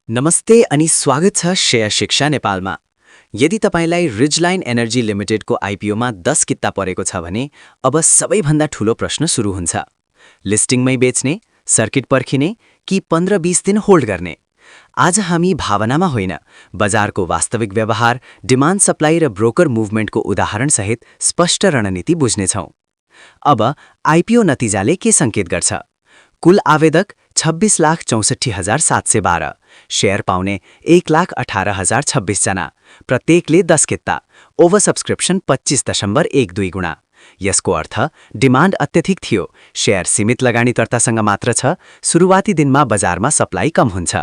नमस्ते अनि स्वागत छ शेयर शिक्षा नेपालमा। यदि तपाईलाई रिजलाइन एनर्जी लिमिटेडको आइपिओमा 10 किता परेको छ भने अब सबैभन्दा ठूलो प्रश्न सुरु हुन्छ। लिस्टिङमै बेच्ने, सर्किट पर्खिने कि 15-20 दिन होल्ड गर्ने? आज हामी भावनामा होइन, बजारको वास्तविक व्यवहार, डिमान्ड सप्लाई र ब्रोकर मुभमेन्टको उदाहरणसहित स्पष्ट रणनीति बुझ्नेछौँ। अब आइपिओ नतिजाले के संकेत गर्छ? कुल आवेदक 26,64,712, शेयर पाउने 1,18,026 जना, प्रत्येकले 10 किता, ओभर सब्सक्रिप्सन 25.12 गुणा। यसको अर्थ डिमान्ड अत्यधिक थियो, शेयर सीमित लगानीकर्तासँग मात्र छ, सुरुवाती दिनमा बजारमा सप्लाई कम हुन्छ।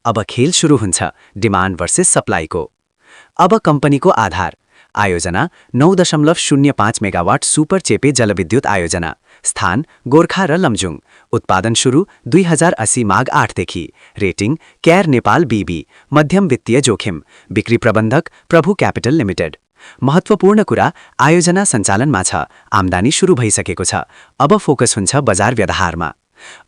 अब खेल सुरु हुन्छ डिमान्ड वर्सेस सप्लाईको। अब कम्पनीको आधार आयोजना 9.05 मेगावाट सुपर चेपे जलविद्युत आयोजना, स्थान गोर्खा र लमजुङ, उत्पादन सुरु 2080 माघ 8 देखि, रेटिङ केयर नेपाल बीबी, मध्यम वित्तीय जोखिम, बिक्री प्रबन्धक प्रभु क्यापिटल लिमिटेड। महत्त्वपूर्ण कुरा आयोजना सञ्चालनमा छ, आम्दानी सुरु भइसकेको छ, अब फोकस हुन्छ बजार व्यवहारमा।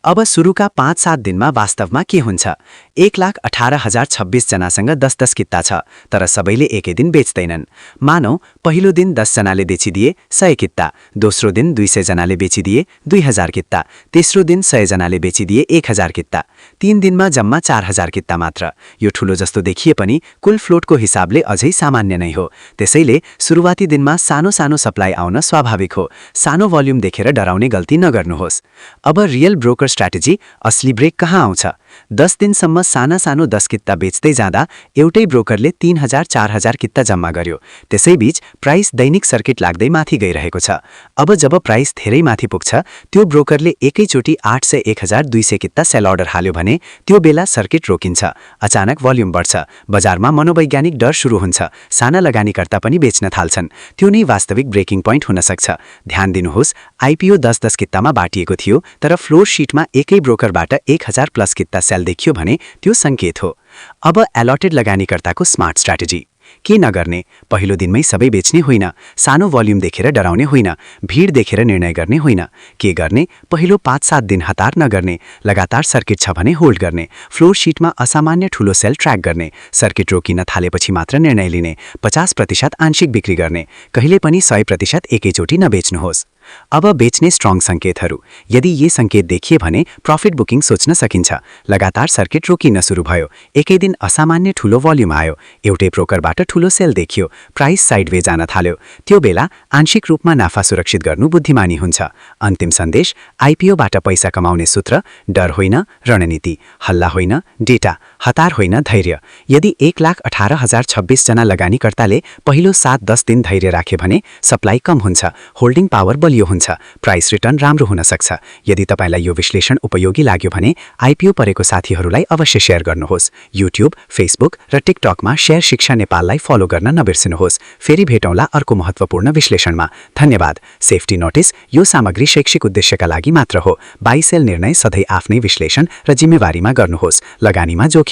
अब सुरुका 5-7 दिनमा वास्तवमा के हुन्छ? 1,18,026 जनासँग 10-10 किता छ, तर सबैले एकै दिन बेच्दैनन्। मानौ पहिलो दिन 10 जनाले बेचिदिए 100 किता, दोस्रो दिन 200 जनाले बेचिदिए 2000 किता, तेस्रो दिन 100 जनाले बेचिदिए 1000 किता, 3 दिनमा जम्मा 4000 किता मात्र। यो ठूलो जस्तो देखिए पनि कुल फ्लोटको हिसाबले अझै सामान्य नै हो। त्यसैले सुरुवाती दिनमा सानो सप्लाई आउन स्वाभाविक हो। सानो भोल्युम देखेर डराउने गल्ती नगर्नुहोस्। अब रियल ब्रोकर स्ट्र्याटेजी, असली ब्रेक कहाँ आउँछ? 10 दिनसम्म सानो 10 किता बेच्दै जाँदा एउटै ब्रोकरले 3000-4000 किता जम्मा गर्यो। त्यसैबीच प्राइस दैनिक सर्किट लाग्दै माथि गइरहेको छ। अब जब प्राइस धेरै माथि पुग्छ, त्यो ब्रोकरले एकैचोटि 800-1200 किता सेल अर्डर हाल्यो भने त्यो बेला सर्किट रोकिन्छ। अचानक भोल्युम बढ्छ, बजारमा मनोवैज्ञानिक डर सुरु हुन्छ, साना लगानीकर्ता पनि बेच्न थाल्छन्। त्यो नै वास्तविक ब्रेकिङ पोइन्ट हुन सक्छ। ध्यान दिनुहोस्, आइपिओ 10-10 कितामा बाटिएको थियो, तर फ्लोर शीटमा एकै ब्रोकरबाट 1000+ किता सेल देखियो भने त्यो संकेत हो। अब एलोटेड लगानीकर्ताको स्मार्ट स्ट्र्याटेजी के नगर्ने? पहिलो दिनमै सबै बेच्ने होइन, सानो भोल्युम देखेर डराउने होइन, भीड देखेर निर्णय गर्ने होइन। के गर्ने? पहिलो 5-7 दिन हतार नगर्ने, लगातार सर्किट छ भने होल्ड गर्ने, फ्लोर शीटमा असामान्य ठूलो सेल ट्र्याक गर्ने, सर्किट रोकिन थालेपछि मात्र निर्णय लिने, 50% आंशिक बिक्री गर्ने, कहिले पनि 100% एकैचोटि नबेच्नुहोस्। अब बेच्ने स्ट्रङ संकेतहरू। यदि ये संकेत देखिए भने प्रॉफिट बुकिङ सोच्न सकिन्छ। लगातार सर्किट रोकिन सुरु भयो, एकै दिन असामान्य ठूलो भोल्युम आयो, एउटै ब्रोकरबाट ठूलो सेल देखियो, प्राइस साइडवे जान थाल्यो, त्यो बेला आंशिक रूपमा नाफा सुरक्षित गर्नु बुद्धिमानी हुन्छ। अन्तिम सन्देश, आइपिओबाट पैसा कमाउने सूत्र, डर होइन रणनीति, हल्ला होइन डेटा, हतार होइन धैर्य। यदि 1,18,026 जना लगानीकर्ताले पहिलो 7-10 दिन धैर्य राखे भने सप्लाई कम हुन्छ, होल्डिङ पावर बलियो हुन्छ, प्राइस रिटर्न राम्रो हुन सक्छ। यदि तपाईलाई यो विश्लेषण उपयोगी लाग्यो भने आइपिओ परेको साथीहरूलाई अवश्य शेयर गर्नुहोस्। युट्युब, फेसबुक र टिकटकमा शेयर शिक्षा नेपाललाई फलो गर्न नबिर्सिनुहोस्। फेरि भेटौँला अर्को महत्त्वपूर्ण विश्लेषणमा। धन्यवाद। सेफ्टी नोटिस, यो सामग्री शैक्षिक उद्देश्यका लागि मात्र हो। बाइ सेल निर्णय सधैँ आफ्नै विश्लेषण र जिम्मेवारीमा गर्नुहोस्। लगानीमा जोखिम